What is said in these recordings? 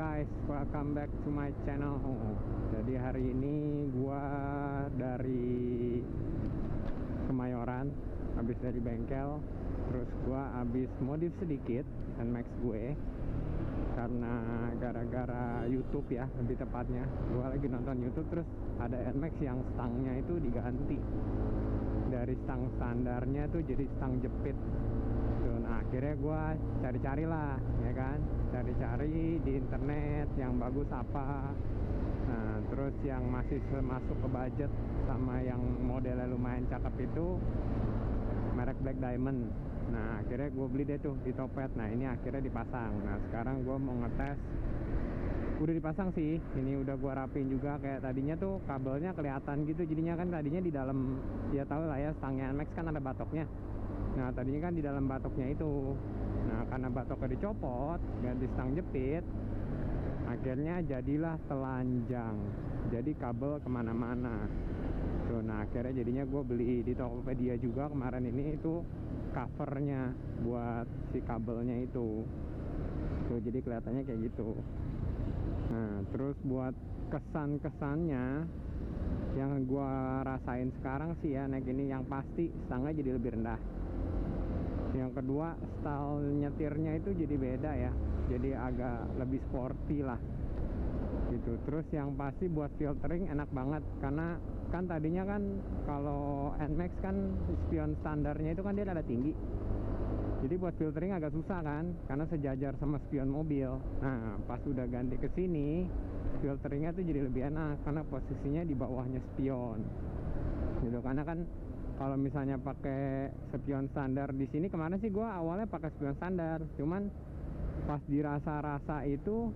guys, welcome back to my channel. Jadi hari ini gua dari Kemayoran, habis dari bengkel, terus gua habis modif sedikit NMAX gue. Karena gara-gara YouTube ya, lebih tepatnya. Gua lagi nonton YouTube terus ada NMAX yang stangnya itu diganti. Dari stang standarnya tuh jadi stang jepit. Nah akhirnya gue cari-cari lah, ya kan, cari-cari di internet yang bagus apa. Nah terus yang masih masuk ke budget sama yang modelnya lumayan cakep itu merek Black Diamond. Nah akhirnya gue beli deh tuh di Topet. Nah ini akhirnya dipasang. Nah sekarang gue mau ngetes. Udah dipasang sih, ini udah gue rapin juga. Kayak tadinya tuh kabelnya kelihatan gitu, jadinya kan tadinya di dalam, ya tau lah ya, stangnya NMAX kan ada batoknya. Nah tadinya kan di dalam batoknya itu. Nah karena batoknya dicopot, ganti stang jepit, akhirnya jadilah telanjang, jadi kabel kemana-mana tuh. Nah akhirnya jadinya gue beli di Tokopedia juga kemarin ini, itu covernya buat si kabelnya itu tuh, jadi kelihatannya kayak gitu. Nah terus buat kesan-kesannya yang gue rasain sekarang sih ya, naik ini yang pasti stangnya jadi lebih rendah. Yang kedua, style nyetirnya itu jadi beda ya, jadi agak lebih sporty lah gitu. Terus yang pasti buat filtering enak banget, karena kan tadinya kan kalau NMAX kan spion standarnya itu kan dia ada tinggi, jadi buat filtering agak susah kan, karena sejajar sama spion mobil. Nah pas udah ganti ke sini, filteringnya tuh jadi lebih enak karena posisinya di bawahnya spion gitu. Karena kan kalau misalnya pakai spion standar di sini, kemarin sih gua awalnya pakai spion standar, cuman pas dirasa-rasa itu,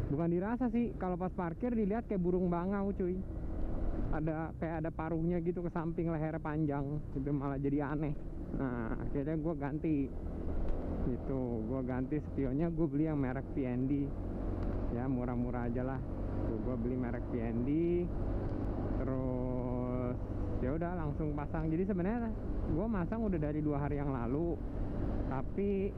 bukan dirasa sih, kalau pas parkir dilihat kayak burung bangau cuy, ada kayak ada paruhnya gitu ke samping, lehernya panjang itu, malah jadi aneh. Nah akhirnya gua ganti gitu, gua ganti spionnya, gue beli yang merek VND ya, murah-murah aja lah tuh. Gua beli merek VND, terus ya udah langsung pasang. Jadi sebenarnya gue masang udah dari 2 hari yang lalu, tapi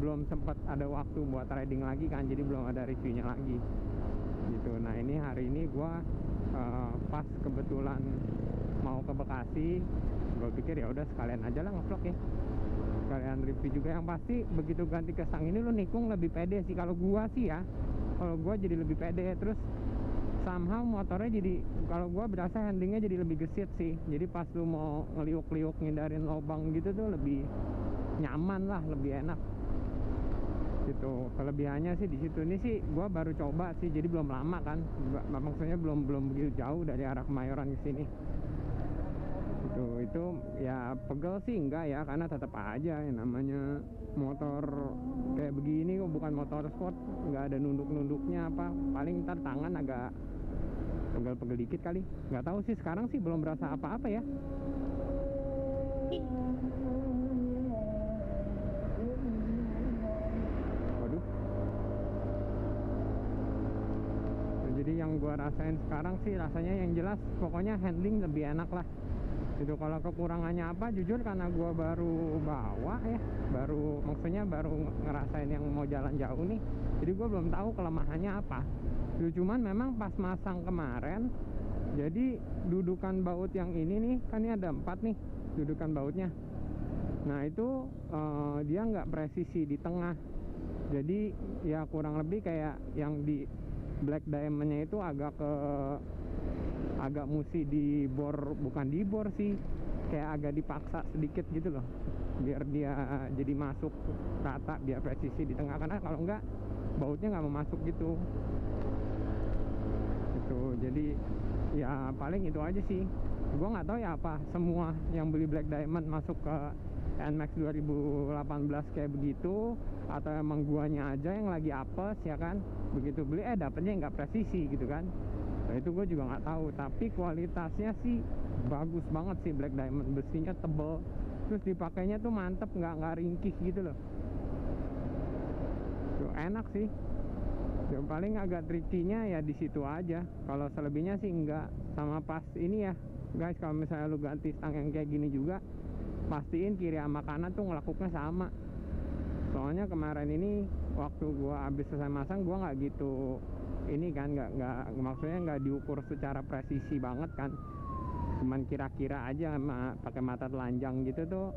belum sempat ada waktu buat riding lagi kan, jadi belum ada reviewnya lagi gitu. Nah ini hari ini gue pas kebetulan mau ke Bekasi, gue pikir ya udah sekalian aja lah ngevlog ya, sekalian review juga. Yang pasti begitu ganti ke stang ini lo nikung lebih pede sih kalau gue sih ya, kalau gue jadi lebih pede. Terus somehow motornya jadi, kalau gua berasa handlingnya jadi lebih gesit sih, jadi pas lu mau ngeliuk-liuk ngindarin lubang gitu tuh lebih nyaman lah, lebih enak gitu. Kelebihannya sih di situ. Ini sih gua baru coba sih, jadi belum lama kan, maksudnya belum begitu jauh dari arah Kemayoran ke sini gitu. Itu ya pegel sih enggak ya, karena tetap aja yang namanya motor kayak begini kok, bukan motor sport, nggak ada nunduk-nunduknya apa. Paling ntar tangan agak pegel-pegel dikit kali, nggak tahu sih. Sekarang sih belum berasa apa-apa ya. Waduh. Jadi yang gua rasain sekarang sih, rasanya yang jelas pokoknya handling lebih enak lah itu. Kalau kekurangannya apa, jujur karena gua baru bawa ya, maksudnya baru ngerasain yang mau jalan jauh nih, jadi gua belum tahu kelemahannya apa. Cuman memang pas masang kemarin, jadi dudukan baut yang ini nih, kan ini ada 4 nih dudukan bautnya. Nah itu dia nggak presisi di tengah, jadi ya kurang lebih kayak yang di Black Diamondnya itu agak mesti dibor, bukan dibor sih, kayak agak dipaksa sedikit gitu loh, biar dia jadi masuk rata, biar presisi di tengah. Karena kalau enggak bautnya nggak mau masuk gitu. Jadi ya paling itu aja sih. Gua nggak tahu ya apa semua yang beli Black Diamond masuk ke NMAX 2018 kayak begitu, atau emang guanya aja yang lagi apes ya kan, begitu beli dapetnya nggak presisi gitu kan. Nah itu gue juga nggak tahu, tapi kualitasnya sih bagus banget sih Black Diamond. Besinya tebel, terus dipakainya tuh mantep, nggak ringkih gitu loh. Tuh enak sih. Yang paling agak tricky-nya ya di situ aja. Kalau selebihnya sih enggak. Sama pas ini ya guys, kalau misalnya lu ganti stang yang kayak gini juga, pastiin kiri sama kanan tuh ngelekuknya sama. Soalnya kemarin ini waktu gua habis selesai masang gua nggak gitu ini kan, nggak maksudnya nggak diukur secara presisi banget kan, cuman kira-kira aja pakai mata telanjang gitu tuh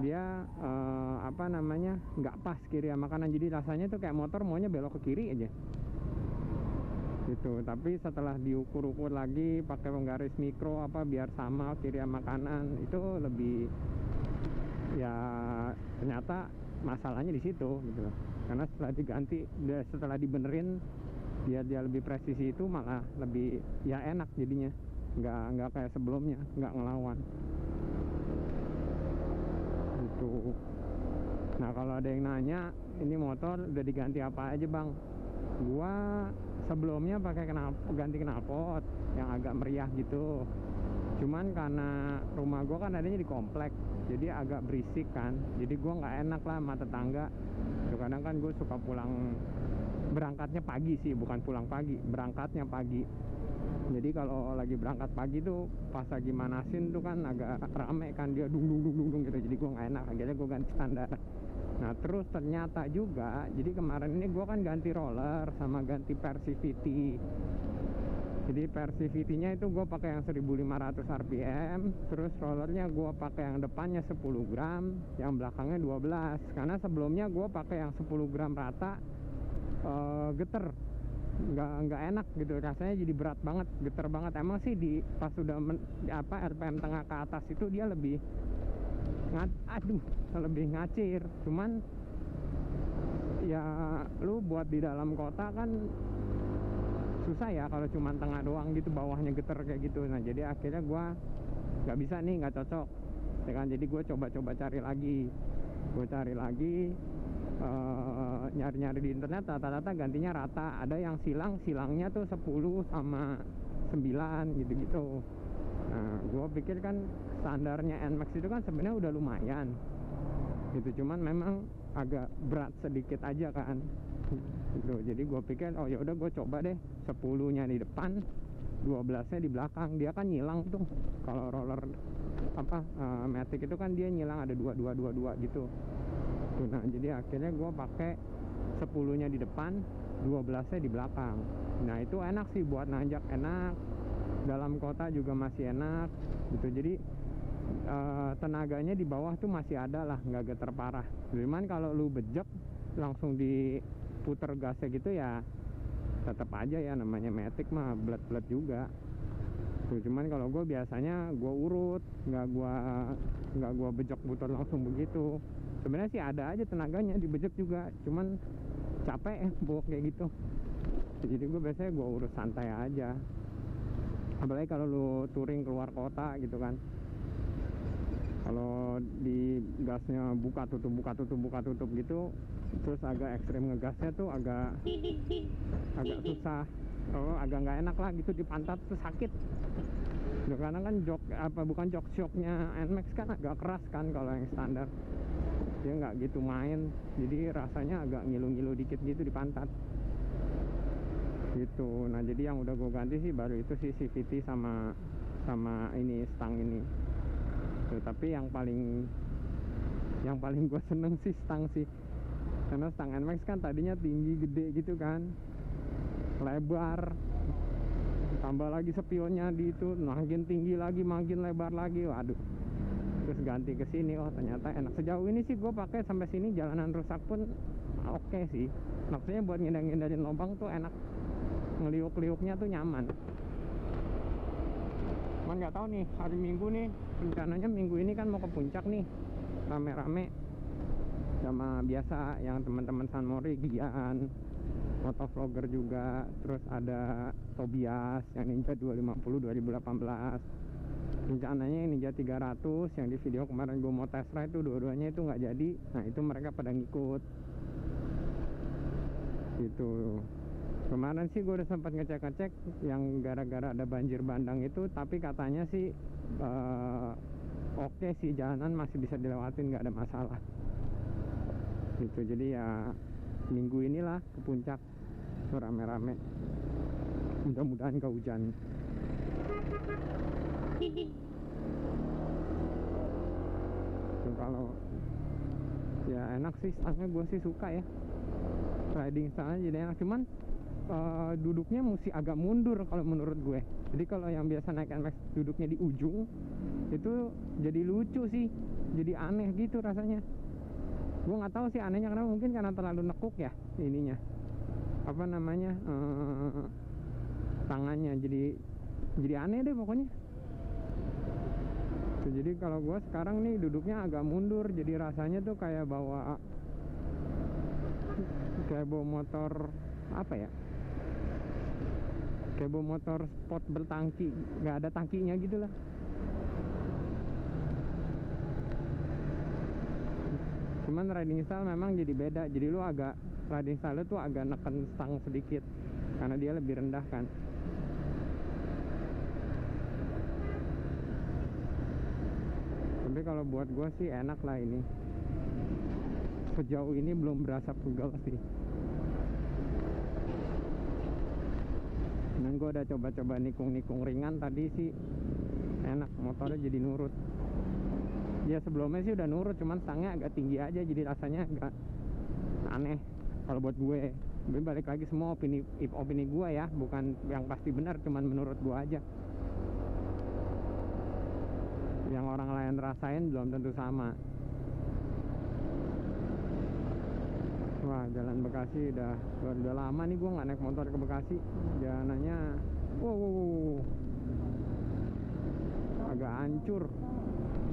dia apa namanya, nggak pas kiri sama kanan, jadi rasanya tuh kayak motor maunya belok ke kiri aja gitu. Tapi setelah diukur-ukur lagi pakai penggaris mikro apa biar sama kiri sama kanan, itu lebih ya ternyata masalahnya di situ gitu loh. Karena setelah diganti, setelah dibenerin biar dia lebih presisi, itu malah lebih ya enak jadinya, nggak kayak sebelumnya, nggak ngelawan gitu. Nah kalau ada yang nanya ini motor udah diganti apa aja bang, gua sebelumnya pakai ganti knalpot yang agak meriah gitu, cuman karena rumah gua kan adanya di komplek jadi agak berisik kan, jadi gua nggak enak lah sama tetangga. Kadang kan gue suka pulang, berangkatnya pagi sih, bukan pulang pagi, berangkatnya pagi. Jadi kalau lagi berangkat pagi tuh pas lagi manasin tuh kan agak rame kan, dia dung gitu, jadi gue nggak enak, akhirnya gue ganti standar. Nah terus ternyata juga, jadi kemarin ini gue kan ganti roller sama ganti Persivity. Jadi Persivity-nya itu gue pakai yang 1500 rpm, terus rollernya gue pakai yang depannya 10 gram, yang belakangnya 12. Karena sebelumnya gue pakai yang 10 gram rata, geter, nggak enak gitu, rasanya jadi berat banget, geter banget. Emang sih di pas sudah rpm tengah ke atas itu dia lebih lebih ngacir, cuman ya lu buat di dalam kota kan susah ya kalau cuma tengah doang gitu, bawahnya geter kayak gitu. Nah jadi akhirnya gue nggak bisa nih, nggak cocok ya kan. Jadi gue coba cari lagi, nyari di internet, rata-rata gantinya rata. Ada yang silangnya tuh 10 sama 9 gitu. Nah gue pikir kan standarnya NMAX itu kan sebenarnya udah lumayan gitu, cuman memang agak berat sedikit aja kan gitu. Jadi gue pikir oh ya udah gue coba deh 10-nya di depan, 12-nya di belakang. Dia kan nyilang tuh kalau roller Matic itu kan dia nyilang ada 2 gitu tuh. Nah jadi akhirnya gue pakai 10-nya di depan, 12-nya di belakang. Nah itu enak sih buat nanjak, enak, dalam kota juga masih enak gitu. Jadi tenaganya di bawah tuh masih ada lah, nggak geter parah. Cuman kalau lu bejek langsung diputer gasnya gitu ya tetap aja ya, namanya Matic mah belat juga tuh. Cuman kalau gue biasanya gue urut, nggak gue bejek putar langsung begitu. Sebenarnya sih ada aja tenaganya dibejek juga, cuman capek bawa kayak gitu. Jadi gue biasanya gue urus santai aja, apalagi kalau lu touring keluar kota gitu kan. Kalau di gasnya buka tutup gitu, terus agak ekstrim ngegasnya tuh agak susah, agak nggak enak lah gitu, di pantat tuh sakit. Karena kan jok shocknya NMAX kan agak keras kan, kalau yang standar dia nggak gitu main, jadi rasanya agak ngilu dikit gitu di pantat gitu. Nah jadi yang udah gue ganti sih baru itu sih CVT sama ini stang ini tuh. Tapi yang paling gue seneng sih stang sih, karena stang NMAX kan tadinya tinggi gede gitu kan, lebar, tambah lagi spionnya di itu makin tinggi lagi, makin lebar lagi, waduh. Terus ganti ke sini, oh ternyata enak. Sejauh ini sih gue pakai sampai sini, jalanan rusak pun oke sih, maksudnya buat ngindarin lubang tuh enak, ngeliuk-liuknya tuh nyaman. Cuman nggak tahu nih, hari Minggu nih rencananya, minggu ini kan mau ke puncak nih, rame-rame sama biasa yang teman-teman San Mori, Gian, motovlogger juga, terus ada Tobias yang Ninja 250 2018. Rencananya yang Ninja 300 yang di video kemarin gue mau test ride tuh dua-duanya itu nggak jadi. Nah itu mereka pada ngikut gitu. Kemarin sih gue udah sempat ngecek yang gara-gara ada banjir bandang itu, tapi katanya sih oke sih, jalanan masih bisa dilewatin, nggak ada masalah gitu. Jadi ya minggu inilah ke puncak tuh rame-rame, mudah-mudahan gak hujan. Tuh kalau ya enak sih stangnya, gue sih suka ya riding style jadi enak, cuman duduknya mesti agak mundur kalau menurut gue. Jadi kalau yang biasa naik NMAX duduknya di ujung itu jadi lucu sih, jadi aneh gitu rasanya. Gue nggak tahu sih anehnya kenapa, mungkin karena terlalu nekuk ya ininya, apa namanya, tangannya jadi aneh deh pokoknya. Jadi kalau gue sekarang nih duduknya agak mundur, jadi rasanya tuh kayak bawa motor apa ya, kayak bawa motor sport bertangki, nggak ada tangkinya gitu lah. Cuman riding style memang jadi beda, jadi lu agak riding style tuh agak neken stang sedikit karena dia lebih rendah kan. Tapi kalau buat gue sih enak lah ini, sejauh ini belum berasa pegel sih. Dan gue udah coba-coba nikung ringan tadi sih, enak, motornya jadi nurut. Ya sebelumnya sih udah nurut, cuman stangnya agak tinggi aja, jadi rasanya agak aneh kalau buat gue. Tapi balik lagi semua opini gue ya, bukan yang pasti benar, cuman menurut gue aja. Yang orang lain rasain belum tentu sama. Wah, jalan Bekasi udah lama nih gue nggak naik motor ke Bekasi. Jalanannya wow, agak hancur.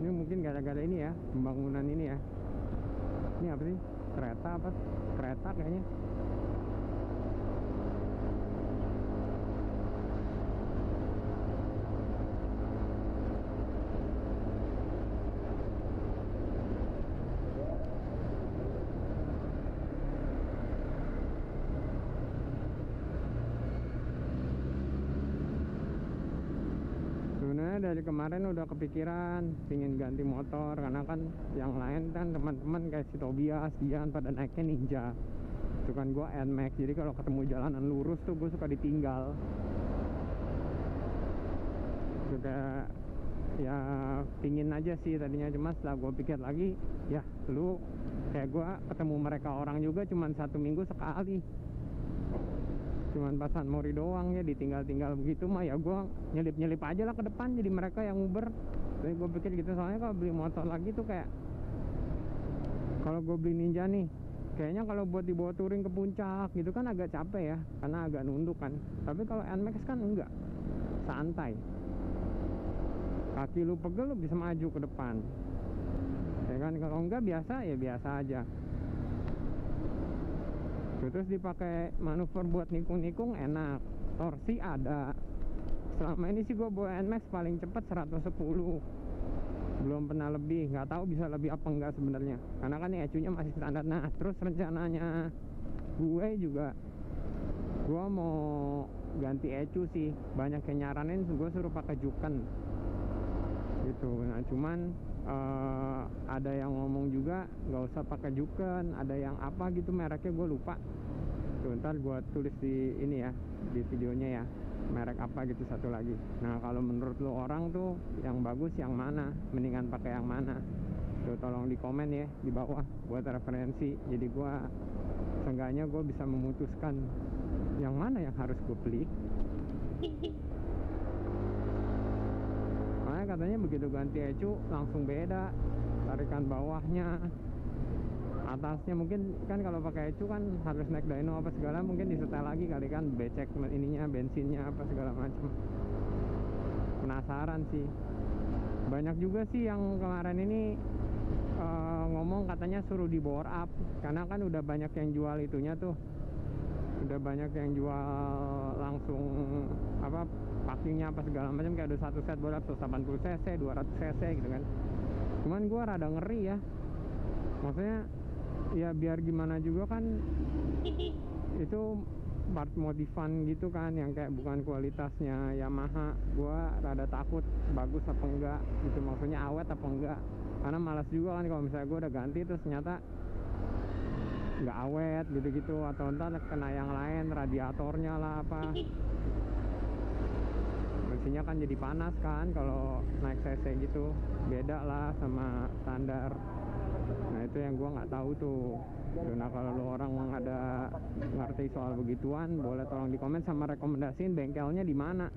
Ini mungkin gara-gara ini ya, pembangunan ini ya. Ini apa sih? Kereta kayaknya. Dari kemarin udah kepikiran pingin ganti motor, karena kan yang lain kan teman-teman kayak si Tobias, Dian pada naiknya Ninja. Itu kan gue NMAX, jadi kalau ketemu jalanan lurus tuh gue suka ditinggal. Juga ya pingin aja sih tadinya, cuma setelah gue pikir lagi, ya lu kayak gue ketemu mereka orang juga cuman 1 minggu sekali, cuman pas San Mori doang ya, ditinggal-tinggal begitu mah ya gue nyelip aja lah ke depan, jadi mereka yang Uber. Jadi gue pikir gitu, soalnya kalau beli motor lagi tuh kayak, kalau gue beli Ninja nih kayaknya kalau buat dibawa touring ke puncak gitu kan agak capek ya, karena agak nunduk kan. Tapi kalau NMAX kan enggak, santai, kaki lu pegel lu bisa maju ke depan ya kan. Kalau enggak biasa ya biasa aja. Terus dipakai manuver buat nikung-nikung enak, torsi ada. Selama ini sih gue bawa NMAX paling cepat 110, belum pernah lebih. Nggak tahu bisa lebih apa enggak sebenarnya, karena kan ECU-nya masih standar. Nah terus rencananya gue juga, gue mau ganti ECU sih. Banyak yang nyaranin gue suruh pakai Juken gitu. Nah cuman ada yang ngomong juga nggak usah pakai Juken, ada yang apa gitu mereknya gue lupa tuh, ntar gue tulis di ini ya, di videonya ya, merek apa gitu satu lagi. Nah kalau menurut lo orang tuh yang bagus yang mana, mendingan pakai yang mana tuh, tolong di komen ya di bawah buat referensi. Jadi gue seenggaknya gue bisa memutuskan yang mana yang harus gue beli. Katanya begitu ganti ECU langsung beda, tarikan bawahnya, atasnya mungkin kan kalau pakai ECU kan harus naik dyno apa segala, mungkin disetel lagi kali kan, becek ininya, bensinnya apa segala macam. Penasaran sih. Banyak juga sih yang kemarin ini ngomong katanya suruh di bore up, karena kan udah banyak yang jual itunya tuh, udah banyak yang jual langsung apa packingnya apa segala macam, kayak ada satu set buat 180 cc, 200 cc gitu kan. Cuman gue rada ngeri ya, maksudnya ya biar gimana juga kan itu part modifan gitu kan, yang kayak bukan kualitasnya Yamaha. Gue rada takut bagus apa enggak gitu, maksudnya awet apa enggak, karena malas juga kan kalau misalnya gue udah ganti terus ternyata nggak awet gitu-gitu, atau ntar kena yang lain, radiatornya lah apa. Mesinnya kan jadi panas kan kalau naik cc gitu, beda lah sama standar Nah itu yang gua nggak tahu tuh. Nah kalau lu orang ada ngerti soal begituan, boleh tolong di komen sama rekomendasiin bengkelnya di mana.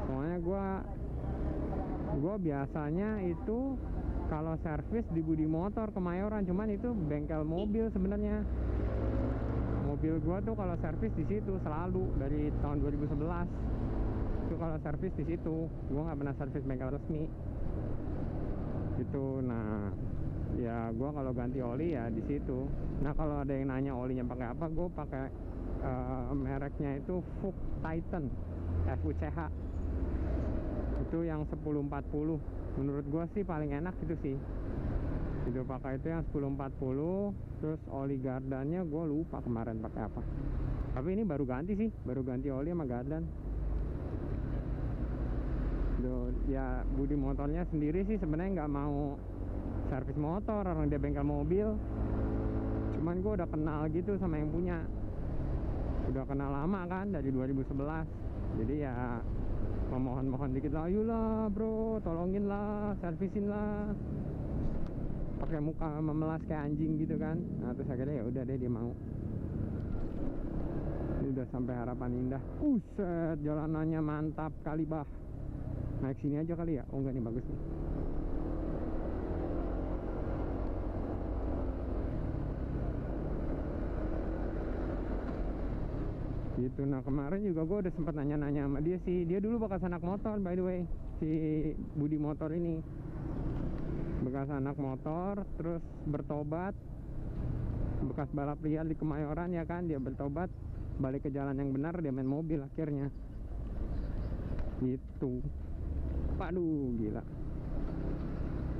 Soalnya gua biasanya itu kalau servis di Budi Motor Kemayoran, cuman itu bengkel mobil sebenarnya. Mobil gua tuh kalau servis di situ selalu dari tahun 2011. Itu kalau servis di situ, gua nggak pernah servis bengkel resmi. Gitu. Nah, ya gua kalau ganti oli ya di situ. Nah, kalau ada yang nanya olinya pakai apa, gua pakai mereknya itu Fuchs Titan FUCH. Itu yang 1040. Menurut gua sih paling enak itu sih. Itu pakai itu yang 1040. Terus oli gardannya gua lupa kemarin pakai apa. Tapi ini baru ganti sih, baru ganti oli sama gardan. Ya Budi Motornya sendiri sih sebenarnya nggak mau servis motor, orang dia bengkel mobil. Cuman gue udah kenal gitu sama yang punya, udah kenal lama kan dari 2011. Jadi ya memohon-mohon dikit lah, ayolah bro, tolongin lah, servisin lah. Pakai muka memelas kayak anjing gitu kan. Nah terus akhirnya ya udah deh dia mau. Ini udah sampai Harapan Indah. Set, jalanannya mantap kali bah. Naik sini aja kali ya. Oh enggak nih, bagus nih. Gitu. Nah kemarin juga gue udah sempat nanya-nanya sama dia sih. Dia dulu bekas anak motor by the way, si Budi Motor ini bekas anak motor, terus bertobat, bekas balap liar di Kemayoran ya kan. Dia bertobat, balik ke jalan yang benar, dia main mobil akhirnya. Gitu. Waduh, gila.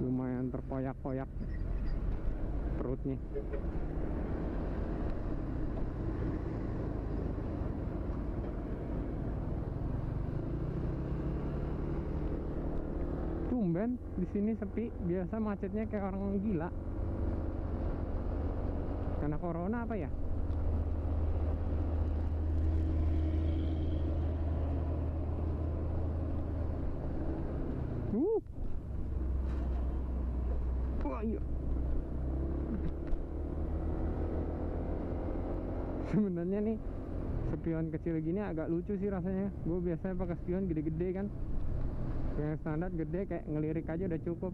Lumayan terkoyak-koyak perutnya. Tumben di sini sepi, biasa macetnya kayak orang gila. Karena corona apa ya? Wah iya. Sebenarnya nih spion kecil gini agak lucu sih rasanya. Gue biasanya pakai spion gede-gede kan. Yang standar gede kayak ngelirik aja udah cukup.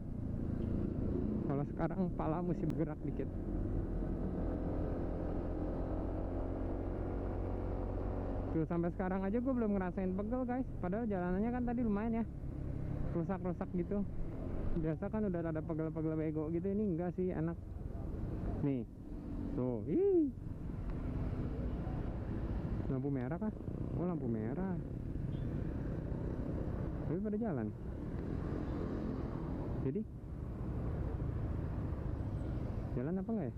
Kalau sekarang pala mesti bergerak dikit. Tuh sampai sekarang aja gue belum ngerasain pegel guys. Padahal jalanannya kan tadi lumayan ya, rusak-rusak gitu. Biasa kan udah ada pegel-pegel bego gitu, ini enggak sih, enak. Nih, tuh, lampu merah kah? Oh lampu merah. Tapi pada jalan. Jadi jalan apa enggak ya?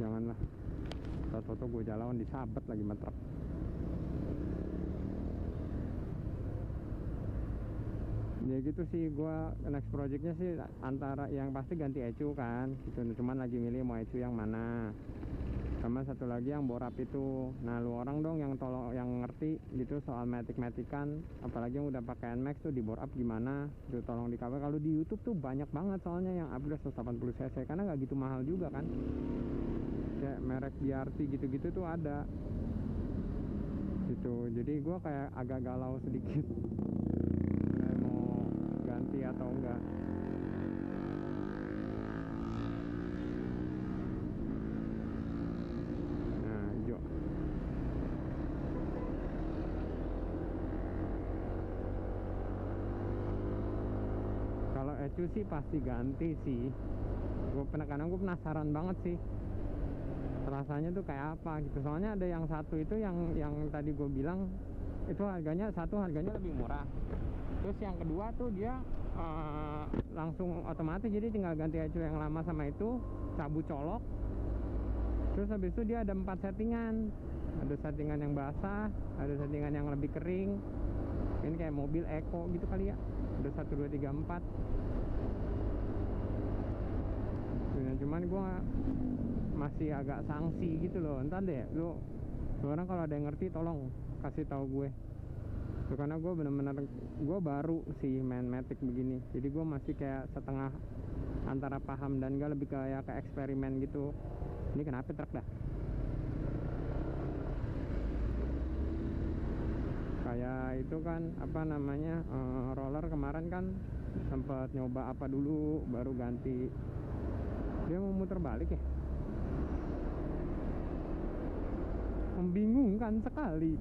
Janganlah. Toto gue jalan disabet lagi matrap. Ya gitu sih, gue next projectnya sih antara yang pasti ganti ECU kan gitu. Cuman lagi milih mau ECU yang mana, sama satu lagi yang borap itu. Nah lu orang dong yang tolong, yang ngerti gitu soal matic-matikan, apalagi yang udah pakai NMAX tuh di borap gimana itu, tolong di cover. Kalau di YouTube tuh banyak banget soalnya yang upgrade 180 cc, karena nggak gitu mahal juga kan, kayak merek BRT gitu-gitu tuh ada gitu. Jadi gue kayak agak galau sedikit mau ganti atau enggak. Nah hijau. Kalau ECU sih pasti ganti sih. Gue gue penasaran banget sih rasanya tuh kayak apa gitu. Soalnya ada yang satu itu yang tadi gue bilang itu harganya lebih murah. Terus yang kedua tuh dia langsung otomatis, jadi tinggal ganti ECU yang lama sama itu, cabut colok. Terus habis itu dia ada 4 settingan. Ada settingan yang basah, ada settingan yang lebih kering. Ini kayak mobil Eco gitu kali ya. Ada 1, 2, 3, 4. Nah, cuman gue masih agak sanksi gitu loh. Entar deh lu orang kalau ada yang ngerti tolong kasih tahu gue. Karena gue bener-bener gue baru sih main Matic begini, jadi gue masih kayak setengah antara paham dan enggak, lebih kayak ke eksperimen gitu. Ini kenapa truk dah? Kayak itu kan apa namanya, roller kemarin kan sempat nyoba apa dulu baru ganti. Dia mau muter balik ya, membingungkan sekali.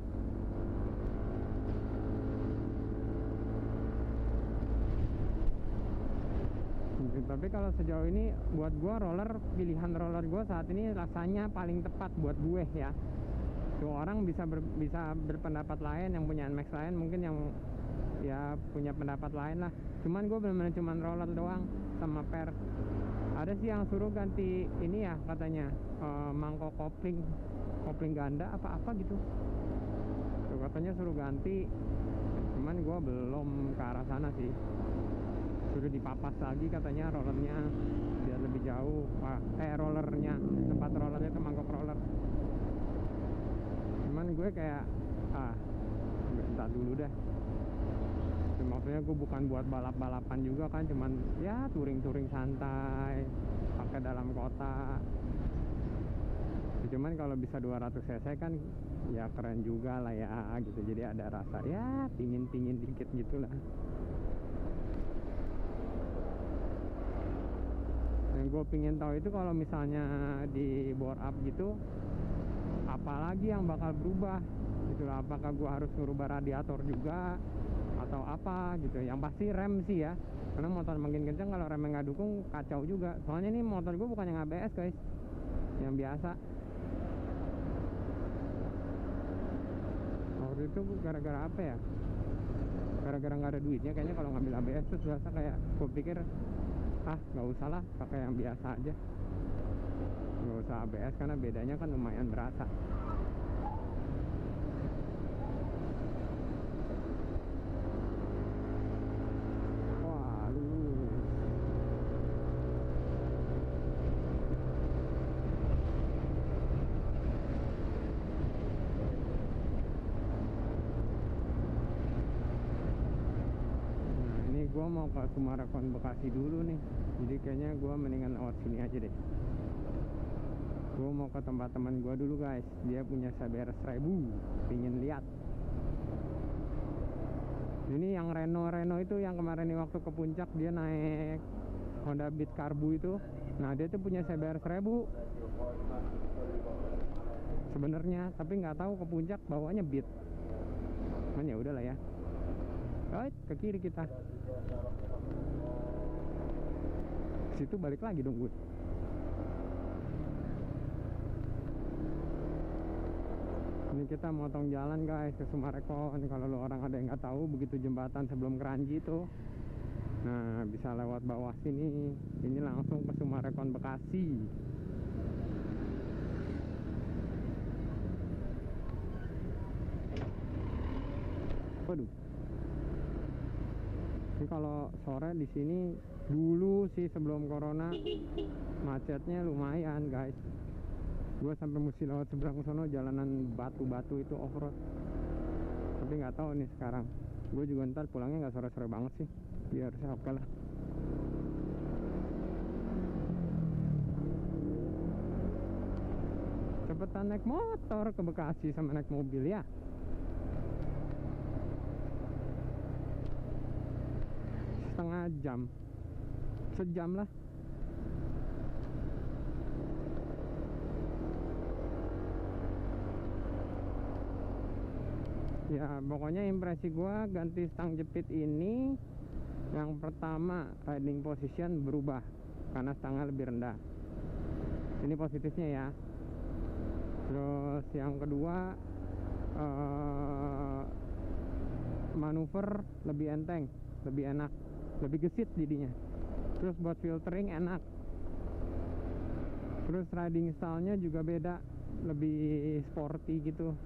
Tapi kalau sejauh ini buat gua pilihan roller gua saat ini rasanya paling tepat buat gue ya. Tuh orang bisa berpendapat lain, yang punya NMAX lain mungkin yang ya punya pendapat lain lah. Cuman gue bener-bener cuman roller doang sama per. Ada sih yang suruh ganti ini ya katanya, mangkok kopling ganda apa gitu. Tuh katanya suruh ganti. Cuman gue belum ke arah sana sih. Sudah dipapas lagi katanya rollernya biar lebih jauh. Rollernya, tempat rollernya itu mangkok roller. Cuman gue kayak bentar dulu deh. Maksudnya gue bukan buat balap-balapan juga kan, cuman ya touring-touring santai pakai dalam kota. Cuman kalau bisa 200 cc kan ya keren juga lah ya gitu. Jadi ada rasa ya pingin dikit gitulah. Yang gue pingin tahu itu kalau misalnya di bore up gitu, apalagi yang bakal berubah gitu. Apakah gue harus ngerubah radiator juga atau apa gitu. Yang pasti rem sih ya, karena motor makin kencang kalau remnya nggak dukung kacau juga. Soalnya ini motor gue bukan yang ABS guys, yang biasa. Waktu itu gara-gara apa ya, gara-gara nggak ada duitnya kayaknya kalau ngambil ABS tuh biasa. Kayak gue pikir nggak usah lah, pakai yang biasa aja, nggak usah ABS karena bedanya kan lumayan berasa. Gue mau ke Summarecon Bekasi dulu nih, jadi kayaknya gue mendingan lewat sini aja deh. Gue mau ke tempat teman gue dulu guys, dia punya CBR 1000, pingin lihat. Ini yang Reno itu yang kemarin nih waktu ke puncak dia naik Honda Beat Karbu itu. Nah dia tuh punya CBR 1000 sebenarnya, tapi nggak tahu ke puncak bawanya Beat. Man ya udahlah ya. Right, ke kiri kita. Situ balik lagi dong gue. Ini kita motong jalan guys ke Summarecon. Kalau lo orang ada yang nggak tahu, begitu jembatan sebelum Keranji itu, nah bisa lewat bawah sini. Ini langsung ke Summarecon Bekasi. Waduh. Ini kalau sore di sini dulu sih sebelum corona macetnya lumayan guys. Gue sampai mesti lewat seberang sono, jalanan batu-batu itu off-road. Tapi nggak tahu nih sekarang. Gue juga ntar pulangnya nggak sore-sore banget sih. Biar harusnya oke lah. Cepetan naik motor ke Bekasi sama naik mobil ya. Setengah jam, sejam lah. Ya pokoknya impresi gua ganti stang jepit ini, yang pertama riding position berubah karena stangnya lebih rendah. Ini positifnya ya. Terus yang kedua, manuver lebih enteng, lebih enak, lebih gesit jadinya. Terus buat filtering enak. Terus riding stylenya juga beda, lebih sporty gitu.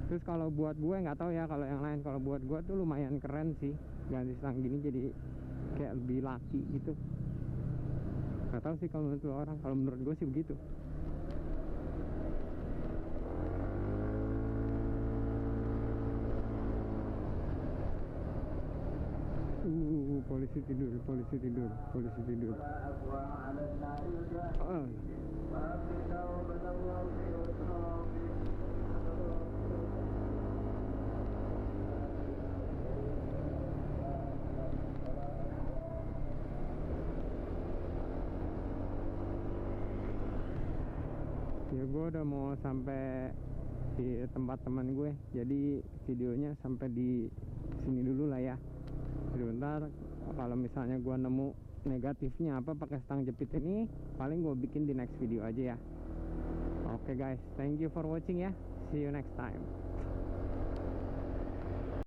Terus kalau buat gue nggak tahu ya kalau yang lain, kalau buat gue tuh lumayan keren sih ganti stang gini, jadi kayak lebih laki gitu. Nggak tahu sih kalau menurut orang, kalau menurut gue sih begitu. polisi tidur, polisi tidur, polisi tidur. Oh. Ya gue udah mau sampai di tempat teman gue, jadi videonya sampai di sini dulu lah ya. Jadi bentar, kalau misalnya gue nemu negatifnya apa pakai stang jepit ini, paling gue bikin di next video aja ya. Oke guys, thank you for watching ya. See you next time.